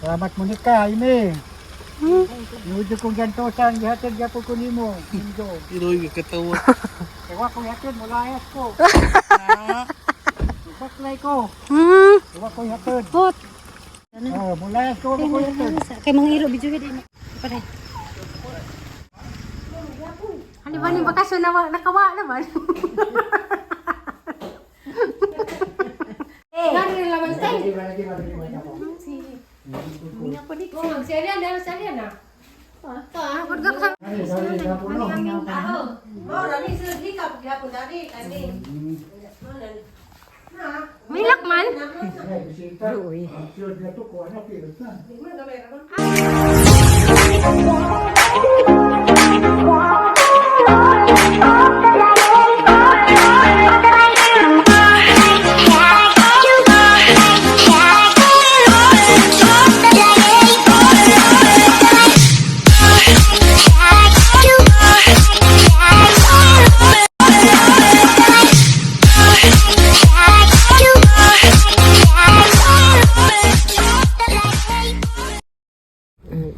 Salamat mo ni ka, ini. Nujo kong gantosan, gihatid niya po ko nimo. Indo. Iroy ka katawa. Ewa ko hatid, mulayas ko. Baklay ko. Ewa ko hatid. Pot. Oh, mulayas ko ko hatid. Kay manghiro video din. Pare. Ano ba ni bakasyon na nakawa naman? Eh, nani na laman sa? Oh, magserian na, magserian na. Pagod ka ka. May lakman?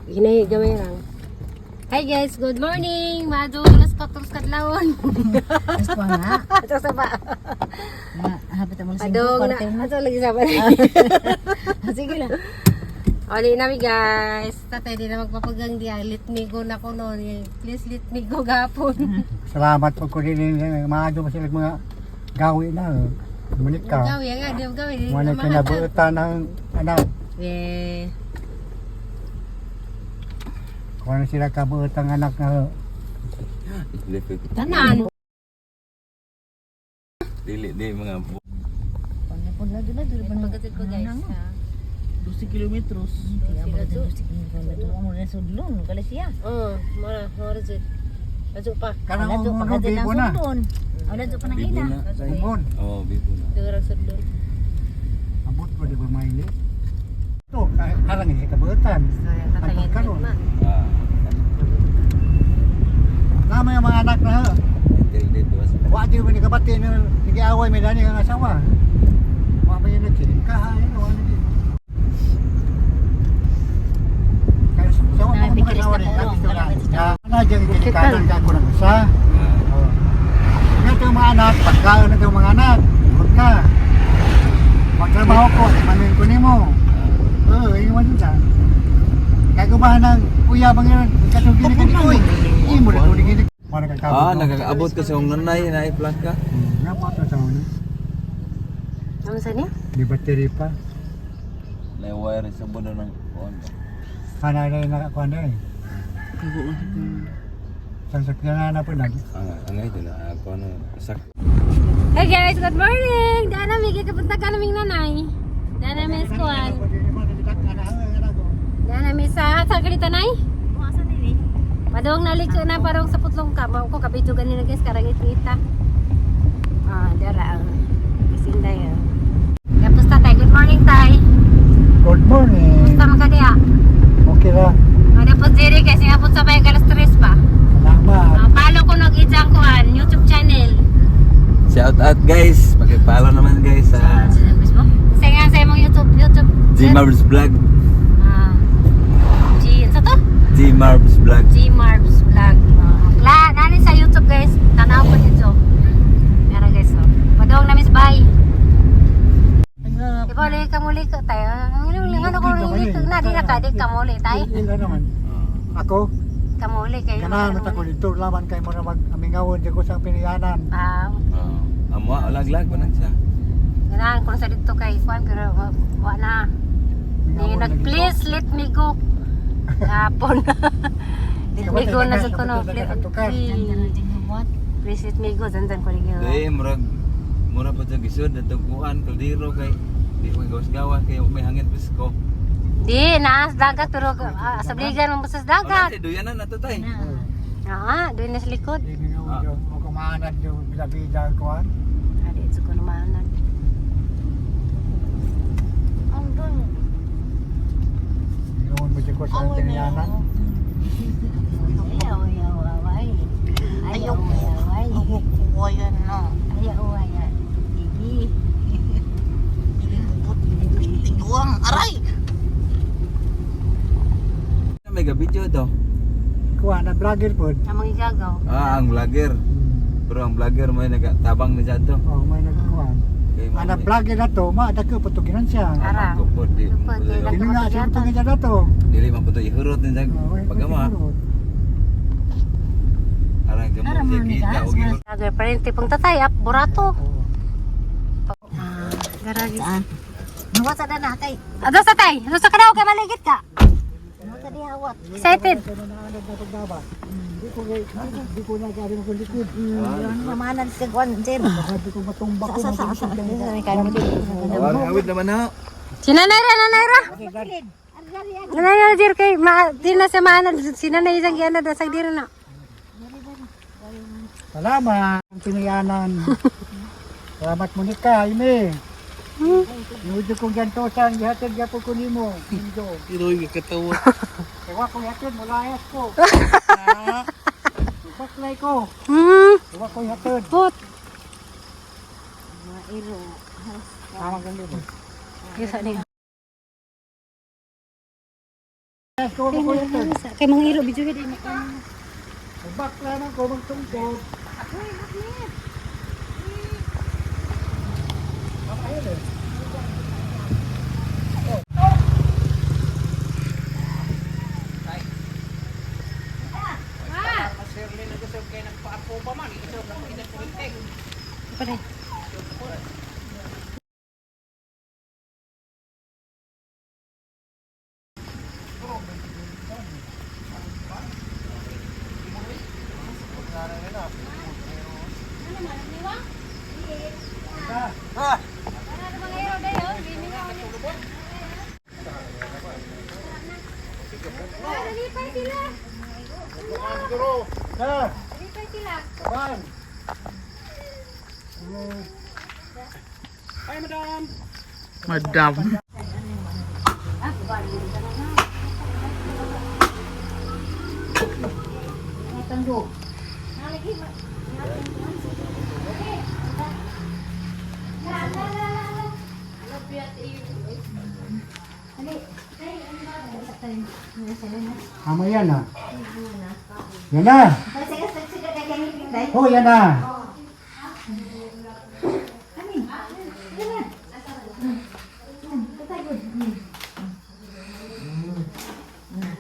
Ginay gamay lang. Hi guys, good morning. Madung terus katlawon. Gusto nga. Ato sa ba? Hapit mo sa Madung kwarto. na. Ato lagi sa ba? Sige lang. Oli nami guys. Tatay di na magpapagang di. Litmigo na ko no. Please litmigo gapon. Salamat po ko din mga do sila mga gawi na. Munit ka. Gawi nga, di gawi. Muna kinabutan ng anak. Eh, Kung ano sila kabutan ng anak na tanan. Dili mga Pagpun lagi na dili pa Pagkatid ko guys. 12 kilometros. Sila tu. Dito mo na sudlon kala siya. Mara jud. Ajo pa. kanang Wala tu mga pagkadil bibo ng na. sudlon. Wala tu pa nang Bibo ina. na. Ibon. Oh, bibo na. Dura sudlon. Abot ko di ba maili? Ito, alang yung kabutan. Tatangit karon. ma. Ah. Nama yung mga anak na ha. Dili tuwas. Wadi mo ni kabati na nag-aaway may dani ang asawa. Wa ba yun nagsiling kahay no ano din. Kaya sa mga mga asawa rin lagi to lang. Ana jeng kinikanan ka ko nang isa. Oh. Ito yung mga anak, pagkaon na yung mga anak. Ikot ka. Magtrabaho ko, imanin ko nimo. Iwan yun lang. Kagabahan ng kuya bang yun, katugin na kanikoy. Hindi mo na tuligin. Ah, nagkakaabot ka sa nanay na i-plug ka. Napot na sa una. Ano sa niya? Di battery pa. Na wire sa bono ng phone. Hanay na yung nakakuha na eh. Sasakyan na po lagi. Ang ito na ako ano sak. Hey guys, good morning! Daan namin, kikapunta ka naming nanay. Daan namin sa kuwan. Daan namin sa kalita nay. Asa dili? Padong naliko na parang sa putlong ka. Mao ko kabidyo ganina guys, karang itita. Dara ang isinday. Tapos tatay, good morning tay. Good morning. Basta magkadiya. Okay lang. Ada po diri kasi nga po sabay ka stress pa. Salamat. Follow ko nag-ijang kuan, YouTube channel. Shout out guys. Paki-follow naman guys sa Facebook? Sa nga sa imong YouTube. G Marbs Vlog. Sa to? G Marbs Vlog. G Marbs Vlog. Nani sa YouTube guys. Tanaw po dito. Meron guys. Padong namis bye. Ikaw ulit ka muli ka tayo. Ano ko ulit ka na. Di na ka. Di ka muli tayo. Ila naman. Ako, Ka muli kayo. kanahan mo ko dito. Laban kayo mo na mag-amingawon. Diyan ko sa piniyanan. Amo lag-lag pa nang siya. Ganahan ko na sa dito kay Juan. Pero wala na. Please let me go. Hapon. Let me go na sa kuno. Please let me go. Dandan ko rin Dai murag pa sa gisod atong kuan kaldero kay di ko gawas kay may hangin pisko. Di, naas dagat pero sa bligan mo sa dagat. Wala duyanan nato tay. Doon na sa likod. Mo kumahanad yung bila-bila kuhan. Adi, sa ko naman. Ang dun. Noon mo dyan ko sa piniyanan. Ayaw, away. Ayaw, away. Kuwayan na. Ayaw, away. Gigi. Tiguang, aray! video to. Kuha na vlogger po. Ang mga igagaw. Ang vlogger. Pero ang vlogger may nagatabang na dyan to. Oh, may nagkuha. Kay Ana vlogger na to, dako putuginan siya. Ara. Kupot di. Kupot, kay Dili nga siya putuginan na to. Dili man puto ihurot ni jag pagama. Arang Ara, gamot man, kita gas, og ihurot. Agay pa rin tipong tatay, burato. Garagi. Saan? Nawat sa dana kay. Ado sa tay, ado sa kadaw kay maligit ka. Nawat sa dihawat. Excited. Di ko na gabi ng likod. Yon mamanan sa kwan sir. Sabi ko matumbak ko. Sa kay mo dito. Awit naman na. Sinanay ra, nanay ra. Nanay ra dir kay di na sa maanan sinanay sang giana da sang dira na. Salamat ang pinayanan. Salamat mo ni ka, Ime. Nudo kong ganito saan, gihatid yapon ko nimo. Indo. Tiroy ka katawa. Ewa ko hatid, mulayas ko. Baklay ko. Ewa ko hatid. Put. Mairo. Tama ka nito. Yes ani. Yes, ko ko hatid. Kay mga iro video gid mo. Baklay man ko magtungkod. Pare. Ha? Ban. Madam. Ama yan na. Yan na. Oh, yan na.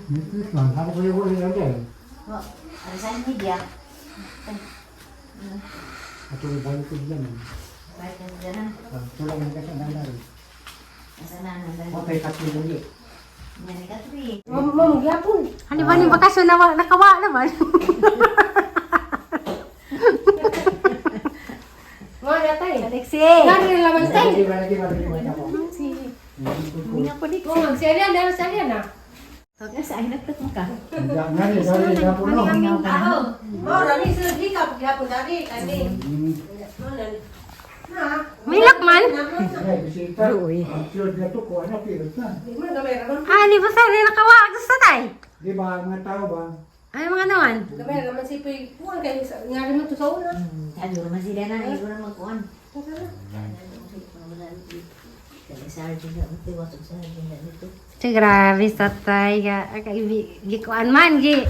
Ito lang. Ako ko yung ulit natin. Ada sa media. Ako yung balik ko dyan. Baik ka sa dana. Tulang yung kasi nangyari. Asa na nang Okay, katlo ulit. Yan ka tri. Hani ba ni bakasyon na nakawa naman? Alexi. Lagi ba ako? Minga pa dito. Tawag sa akin nagtatong ka. Ngani, dali na po no. May lakman? Ay, bisita. Ang siyod na to ko, ano, pirot na. Ani ba sa nakawa sa tay? Di ba, mga tao ba? Ay mga naman. Ano naman sila na iyo na magkuan. Kaya sa akin na utiwasok sa akin na dito. Te grabe sa tay gikuan man gi.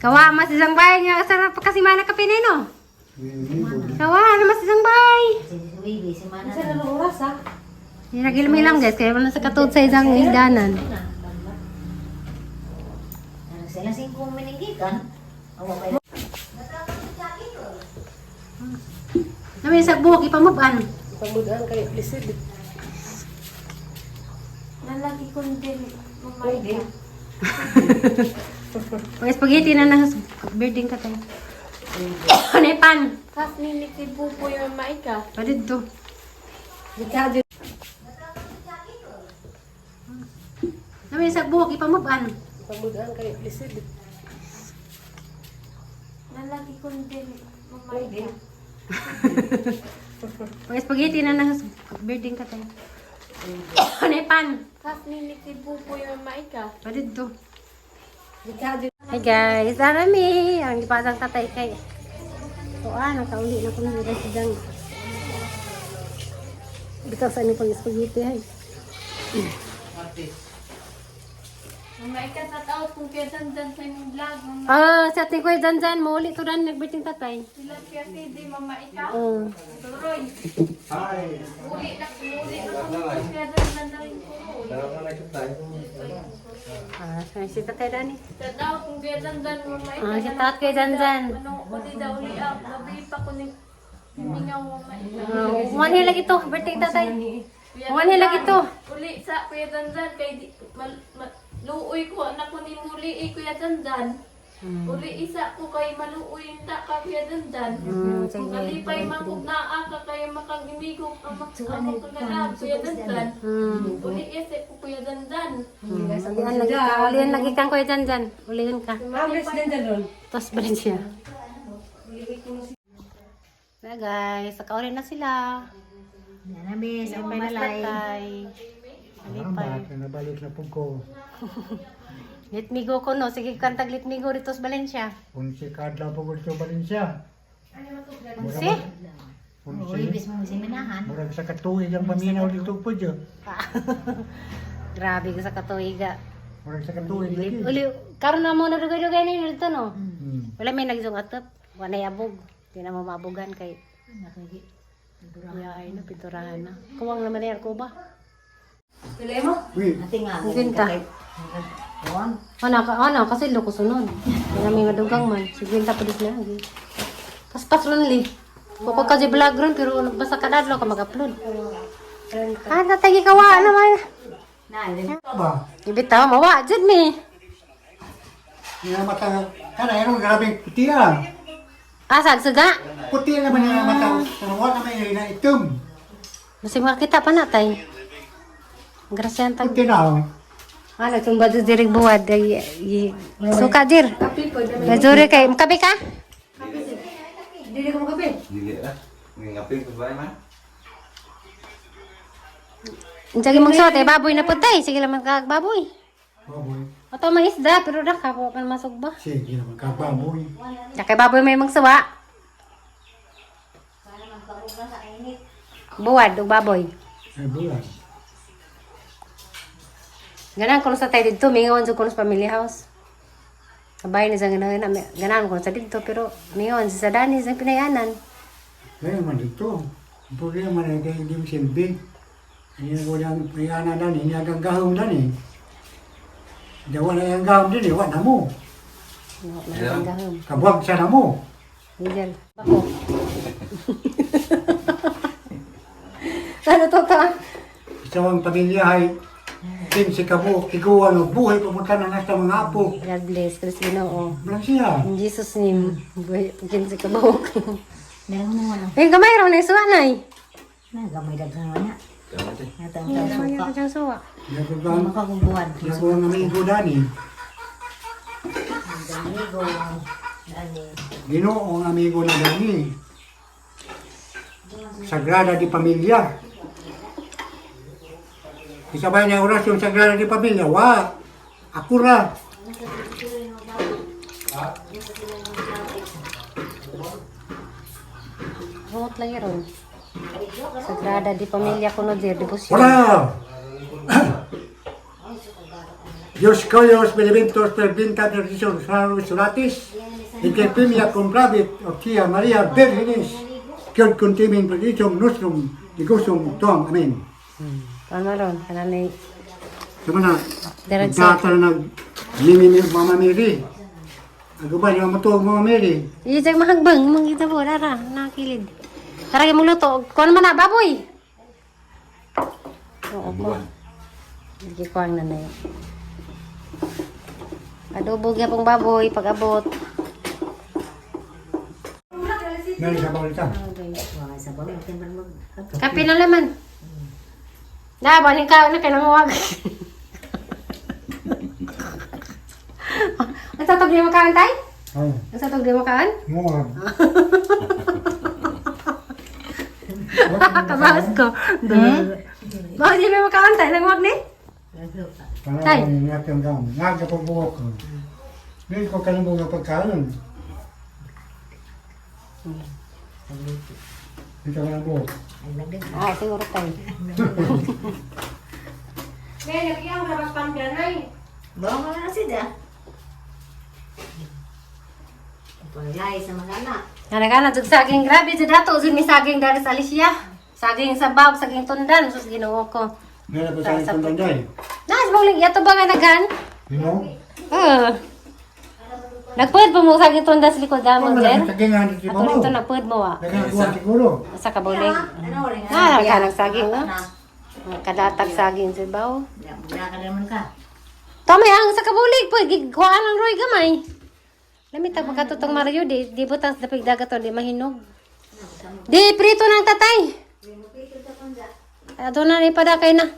Kawa mas isang bay nga sarap kasi mana ka pinino. Kawa na mas isang bay. Si Wiwi si mana. Sa Nagilmi lang guys kaya wala sa katod sa isang higdanan. sila 5 minigikan. Awa pa. Namin sa buhok ipamuban. Lalaki ko din. Pwede. Pag spaghetti na nasa building ka tayo. Ano yung pan? Kas nilikid po po yung maika. Padid to. Namin sa buhok ipamuban. Lalaki ko din. Pwede. Pag spaghetti na nasa building ka tayo. Ano yung pan? Kas nilikid po po yung maika. Padid to. Hey guys, arami ang ipasang tatay kay. Nakauli na ko na nila sidang. Bitaw sa inyo pang spaghetti ay. Maika sa tao kung kaya dandan sa inyong vlog. Sa ating kuya Janjan, mauli to rin, nagbiting tatay. Sila kaya si Mama Ika. Oo. Turoy. Hi. Uli na kung kaya dandan na rin ko. Si tatay Dani. Sa tao kung kaya dandan Mama Ika. Si tat kuya Janjan. Ano ko di daw uli ako. Gabi pa ko ni hiningaw Mama Ika. Umani lagi to, birthday tatay. Umani lagi to. Uli sa Kuya Dandan kay di luoy ko anak ko ni muli Kuya Dandan. Uli isa ko kay maluoy ta ka Kuya Dandan. Sige. Kalipay makog naa ka kay makagimigog ang kagalag Kuya Dandan. Uli isa ko Kuya Dandan. Ulihan lagi kang kuya Janjan. Ulihan ka. Tapos balik siya. Na guys, nakauli na sila. Yan na, bes. Ang Alipay na malay. tatay. Alipay. Salamat, nabalik na po ko. Litmigo ko no. Sige kantag litmigo dito sa Valencia. Unsi kadlaw po ko dito Valencia. Si? Uy, bes mo si minahan. Murag sa katuig ang paminaw dito po dyan. Grabe ka sa katuiga. Murag sa katuig lagi. Uli, karon na mo na dugay-dugay ni dito no. Hmm. Wala may nagsong atop. Wala yabog. Di na mo mabugan kay ya ay na piturahan na. Kuwang naman yan ko ba? Uy, Ate nga. Ginta. Kuwang. Ano, kasi loko sunod. Kaya may nga dugang man. Sige, tapos na. Paspas ron li. Kuko ka di vlog ron, pero basta kadadlo ka mag-upload. Tatagi kawa naman. ba? Ibitaw, mawa, dyan mi. Yung mata, kana yung grabing puti ah. Asag, saga. Puti naman yung mata. Tanawa naman yung na itom. Kasi makita pa natay. Grasyan tag. Puti na. Ano, itong bado dirig buwad. Suka dir. Lazuri kay, makabi ka? Dili lah. Ngapin ko ba man? Sige magsuot eh, baboy na putay. Sige lang magkakababoy. Baboy. Oto may isda, pero nakapo pa masog ba? Sige naman kababoy. Kaya baboy may magsawa. Buwad, o baboy. Ay bulan. Ganan ko sa tayo dito, mingawan sa kuno sa family house. Sabay ni sa ganan ko sa dito, pero mingawan sa Dani sa pinayanan. Kaya man dito. Puri man ay kaya hindi mo silbi. Hindi na ko yung payana na ni, niyagang gahong na ni. Dawa na yung gahong din, iwan na mo. Nagahom. Kabuag siya na mo. Angel. Bako. Ano to ka? Isang pamilya ay 15 kabuok, tiguan o buhay pumunta na nasa mga apo. God bless, Chris Ginoo. Walang siya. In Jesus name, buhay pagkin sa kabawok. Meron mo ano. Eh, gamay raw na yung suwa na eh. Nagamay daghan mo na. Kamu teh. Natang Kaya suka. ko siyang suwa. Hindi Nagagawang makakubuhan. ang amigo dani. Ang damigo. Dani. Ginoo ang amigo na dani. Sagrada di Pamilya. Isabay niya orasyon Sagrada di Pamilya. Wa! Akura! Rumot lang yun. Sagrada di pamilya ko no dir, debosyon. Wala! Dios Coyos, Beneventos, Pervinta, Perdición, Sanus, Solatis, Interpimia, Comprabit, Octia, Maria, Virginis, Kiod Contimin, Perdition, Nostrum, Digusum, Tom, Amen. Paano ron? Kananay. Sama na, Diretso. data na nag-mimi Mama Mary. Ako ba, yung matuwag Mama Mary? Iyajag mahagbang, mangita po, dara, nakakilid. Karagay mong luto, kuha naman na, baboy! Oo po. Hindi ko ang nanay. Adobog niya pong baboy, pag-abot. Meron sa balita. Wala sa bawang. Timber mo. Kape na laman. Baling ka na kayo nanguwag. Ang satog di makaan tay? Oo. Ang satog di makaan? Muwag. Kabahas ko. Bakit di may makaan tay? Nanguwag ni? Tay. Parang ang natin gawin. Nagkapagbuwak ko. Hindi ko kalambog na pagkain. Hindi ka kalambog. Ah, siguro tay. Kaya nagkiyang rabas pandanay. Bawa ka na siya. Pagay sa mga anak. Anak-anak, jud saging grabe, jud dato, jud ni saging dari sa Alicia. Saging sabab, saging tundan, sus Ginoo ko. Meron pa sa itong tanday. Nas, mong yato ba nga nagan? You know? Nagpud pa mo saging tundan sa likod damon, Wala Jen. nang tagingan si Ato mamaw. dito nagpud mo, wa. Nagagawa siguro. Sa kabulig. Ano rin Kanang saging, no? Kadatag saging sa baw. Bula ka naman ka. Tama ang sa kabulig po, gikuhaan ang roy gamay. Lamit ang pagkatutong Mario, di butang sa dapig dagat di mahinog. Di prito ng tatay. Ato na ipadakay na.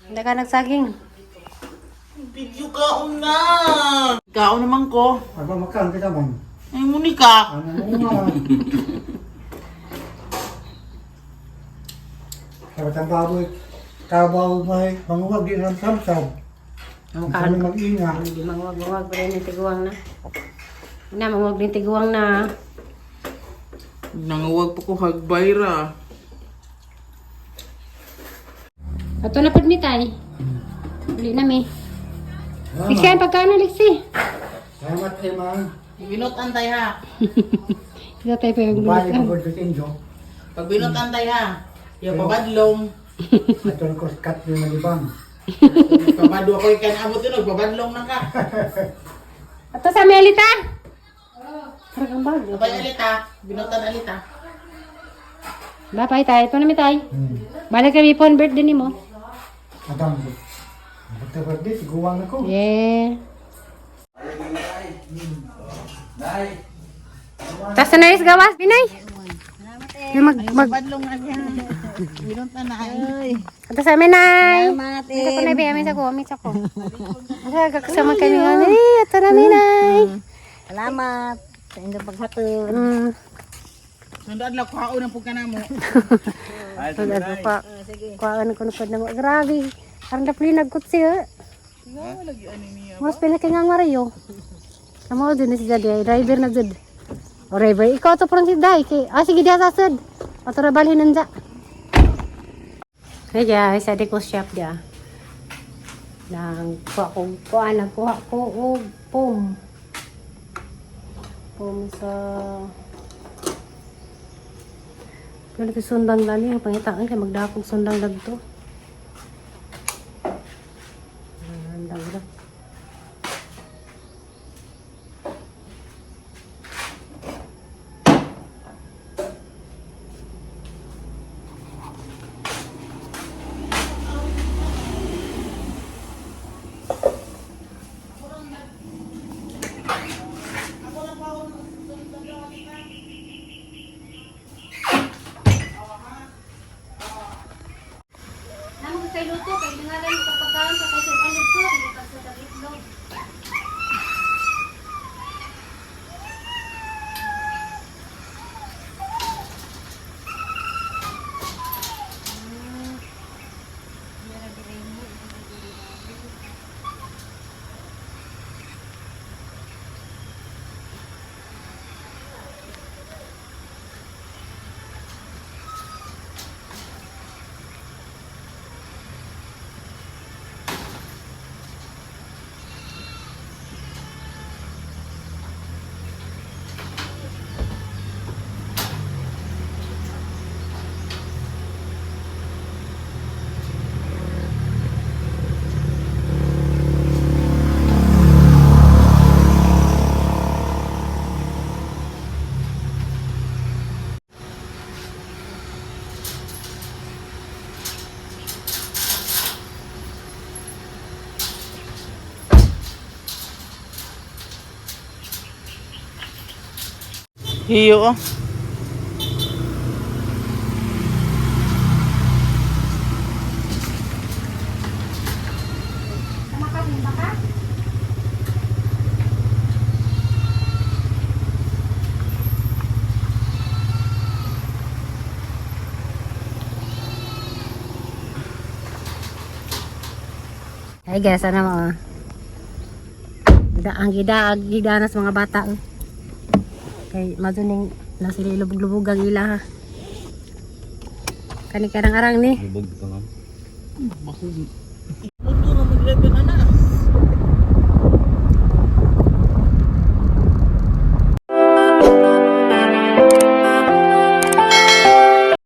Hindi ka nagsaging. Video kaon na! Kaon naman ko. Ano makan kita man? Ay, Monica. Ano mo nga? Sabat ang baboy. Kabaw may manguwag din ng samsam. Ang kami mag-inga. Hindi mangwag-wag pa rin yung tiguang na. Na, mangwag din tiguang na. Nanguwag pa ko hagbayra. Ato na ni tay. Uli na mi. Liksi ang pagkano, Liksi. Salamat kay man. Binutan tayo ha. Ito tayo pa yung Bali lukan. ko sa tinjo. Pag binutan tayo ha. Yung pabadlong. Ato ko cut yung malibang. Pabado ako yung kanabot yun. Pabadlong na ka. Ato sa Melita. Karagang bag. Sabay alita. Binutan alita. Bapay tayo. Ito na mi tay. Balik kami po ang birthday ni mo. Atang ko. Pagka-birthday, siguwang ako. Yeah. Tas na is gawas, Pinay. Yung mag Badlong na siya. Binutan na ay. Ato sa amin, Nay. Salamat Ito ko na ibi, amin sa ko, amin sa ko. Asa, kakasama kami nga. Ito na, Ninay. Salamat sa inyong paghatod. Sundad lang kaon ang pagkana mo. Ano pa? Kuhaan ko na pa na. Grabe. Ang dapli nagkutsi, mas pinakingang Mario. Amo din si Jadi, driver na jud. O driver, ikaw to parang si Day. Sige dia sasad. Ato na balhin nanda. Hey guys, sa Deco Shop dia. Nang kuha ko og pom. Pom sa Kaya ito sundang lali, yung pangitaan kaya magdakog sundang dagto. Ang dagdag. Namo kay luto kay dingalan ko pagkaon sa kay sa luto, hindi pa sa itlog. Hiyo oh. Ay guys, ano mo? Ang gidanas mga bata. Kay maduning na sila lubog-lubog ang ila ha. Kani karang-arang ni. Lubog ka nga. Luto na mag-reven na na.